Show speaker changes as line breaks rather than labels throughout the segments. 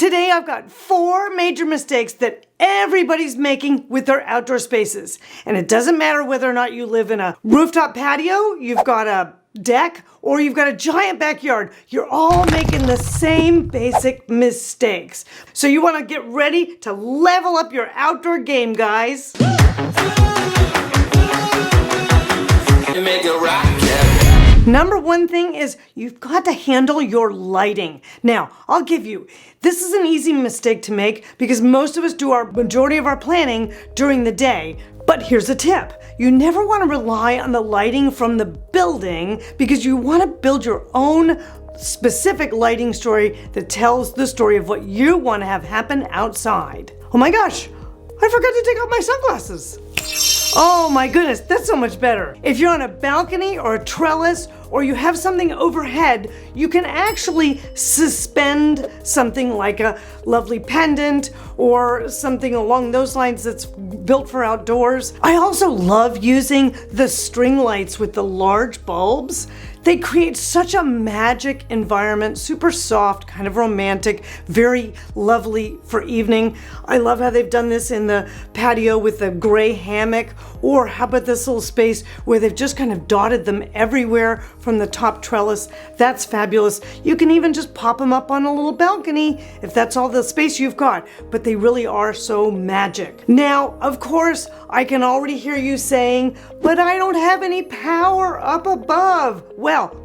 Today I've got 4 major mistakes that everybody's making with their outdoor spaces. And it doesn't matter whether or not you live in a rooftop patio, you've got a deck, or you've got a giant backyard. You're all making the same basic mistakes. So you want to get ready to level up your outdoor game, guys. Number 1 thing is you've got to handle your lighting. Now, I'll give you, this is an easy mistake to make because most of us do our majority of our planning during the day. But here's a tip. You never want to rely on the lighting from the building because you want to build your own specific lighting story that tells the story of what you want to have happen outside. Oh my gosh, I forgot to take off my sunglasses. Oh my goodness, that's so much better. If you're on a balcony or a trellis or you have something overhead, you can actually suspend something like a lovely pendant or something along those lines that's built for outdoors. I also love using the string lights with the large bulbs. They create such a magic environment, super soft, kind of romantic, very lovely for evening. I love how they've done this in the patio with the gray hammock, or how about this little space where they've just kind of dotted them everywhere from the top trellis. That's fabulous. You can even just pop them up on a little balcony if that's all the space you've got, but they really are so magic. Now, of course, I can already hear you saying, but I don't have any power up above. Well,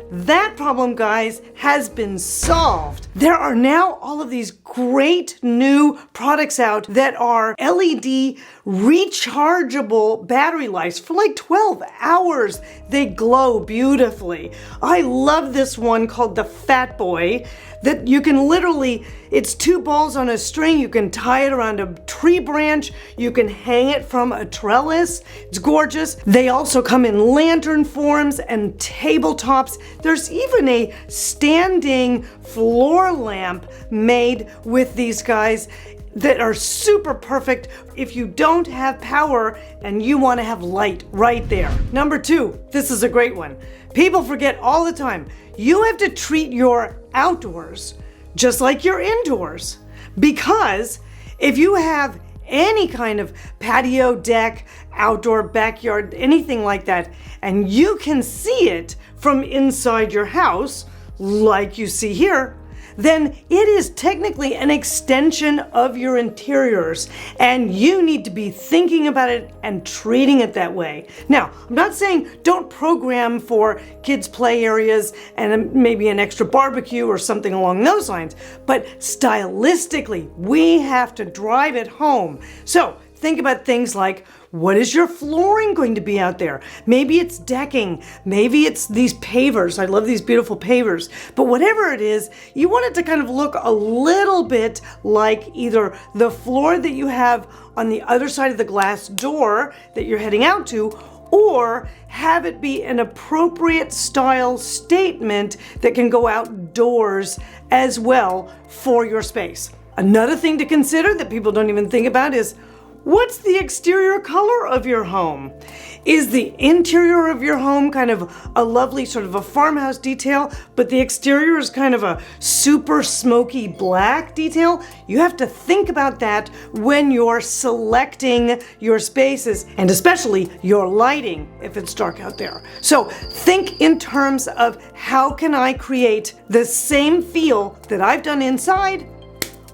that problem, guys, has been solved. There are now all of these great new products out that are LED rechargeable battery lights for like 12 hours. They glow beautifully. I love this one called the Fat Boy that you can literally, it's 2 balls on a string. You can tie it around a tree branch. You can hang it from a trellis. It's gorgeous. They also come in lantern forms and tabletops. There's even a standing floor lamp made with these guys that are super perfect if you don't have power and you want to have light right there. Number 2, this is a great one. People forget all the time. You have to treat your outdoors just like your indoors, because if you have any kind of patio, deck, outdoor, backyard, anything like that, and you can see it from inside your house, like you see here, then it is technically an extension of your interiors, and you need to be thinking about it and treating it that way. Now, I'm not saying don't program for kids' play areas and maybe an extra barbecue or something along those lines, but stylistically, we have to drive it home. So think about things like, what is your flooring going to be out there? Maybe it's decking. Maybe it's these pavers. I love these beautiful pavers. But whatever it is, you want it to kind of look a little bit like either the floor that you have on the other side of the glass door that you're heading out to, or have it be an appropriate style statement that can go outdoors as well for your space. Another thing to consider that people don't even think about is, what's the exterior color of your home? Is the interior of your home kind of a lovely sort of a farmhouse detail, but the exterior is kind of a super smoky black detail? You have to think about that when you're selecting your spaces, and especially your lighting if it's dark out there. So think in terms of, how can I create the same feel that I've done inside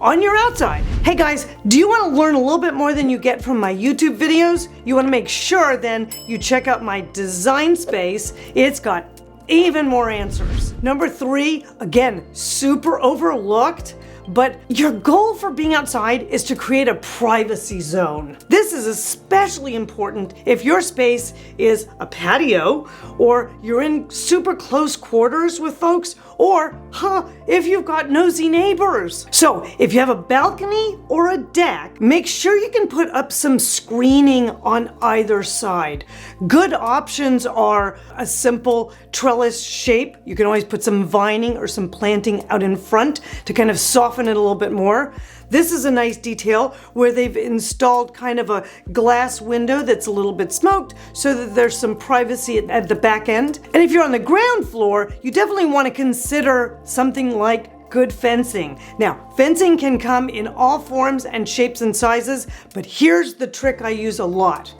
on your outside? Hey guys, do you want to learn a little bit more than you get from my YouTube videos? You want to make sure then you check out my design space. It's got even more answers. Number 3, again, super overlooked, but your goal for being outside is to create a privacy zone. This is especially important if your space is a patio, or you're in super close quarters with folks, or if you've got nosy neighbors. So if you have a balcony or a deck, make sure you can put up some screening on either side. Good options are a simple trellis shape. You can always put some vining or some planting out in front to kind of soften it a little bit more. This is a nice detail where they've installed kind of a glass window that's a little bit smoked so that there's some privacy at the back end. And if you're on the ground floor, you definitely want to consider something like good fencing. Now, fencing can come in all forms and shapes and sizes, but here's the trick I use a lot.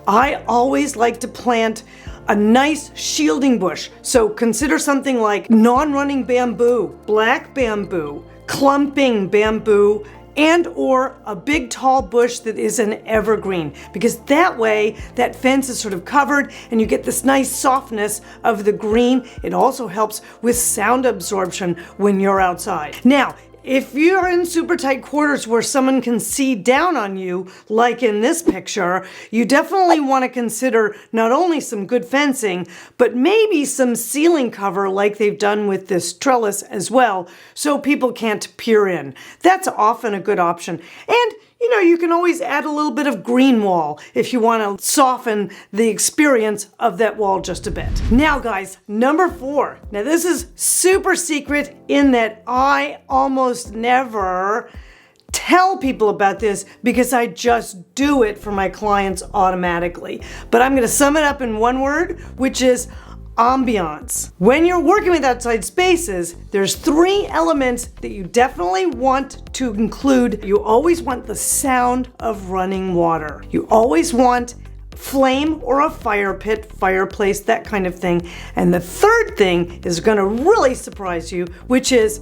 I always like to plant a nice shielding bush. So consider something like non-running bamboo, black bamboo, clumping bamboo, and or a big tall bush that is an evergreen, because that way that fence is sort of covered and you get this nice softness of the green. It also helps with sound absorption when you're outside. Now, if you're in super tight quarters where someone can see down on you, like in this picture, you definitely want to consider not only some good fencing, but maybe some ceiling cover like they've done with this trellis as well, so people can't peer in. That's often a good option. And you know, you can always add a little bit of green wall if you want to soften the experience of that wall just a bit. Now guys, number 4. Now this is super secret in that I almost never tell people about this because I just do it for my clients automatically. But I'm going to sum it up in one word, which is ambiance. When you're working with outside spaces, there's 3 elements that you definitely want to include. You always want the sound of running water. You always want flame or a fire pit, fireplace, that kind of thing. And the third thing is going to really surprise you, which is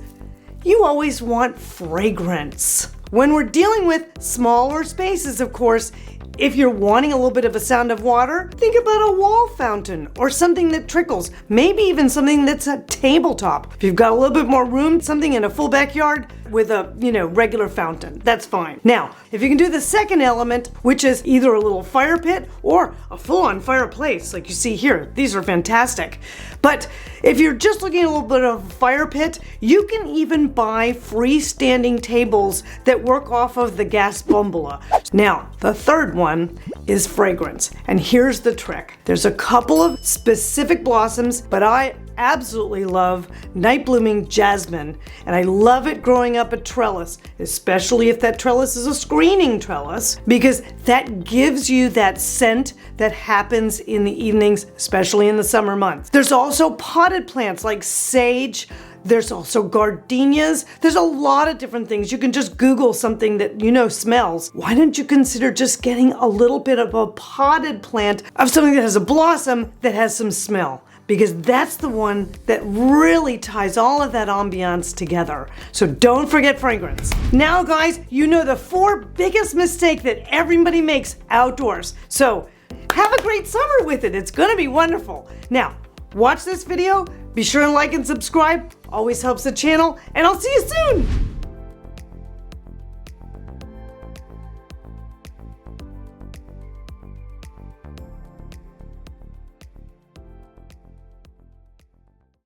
you always want fragrance. When we're dealing with smaller spaces, of course, if you're wanting a little bit of a sound of water, think about a wall fountain or something that trickles, maybe even something that's a tabletop. If you've got a little bit more room, something in a full backyard with a, regular fountain, that's fine. Now, if you can do the second element, which is either a little fire pit or a full-on fireplace, like you see here, these are fantastic. But if you're just looking at a little bit of a fire pit, you can even buy freestanding tables that work off of the gas bumblea. Now, the third one is fragrance. And here's the trick. There's a couple of specific blossoms, but I absolutely love night blooming jasmine, and I love it growing up a trellis, especially if that trellis is a screening trellis, because that gives you that scent that happens in the evenings, especially in the summer months. There's also potted plants like sage. There's also gardenias. There's a lot of different things. You can just Google something that smells. Why don't you consider just getting a little bit of a potted plant of something that has a blossom that has some smell? Because that's the one that really ties all of that ambiance together. So don't forget fragrance. Now guys, you know the 4 biggest mistakes that everybody makes outdoors. So have a great summer with it. It's gonna be wonderful. Now, watch this video. Be sure to like and subscribe. Always helps the channel, and I'll see you soon.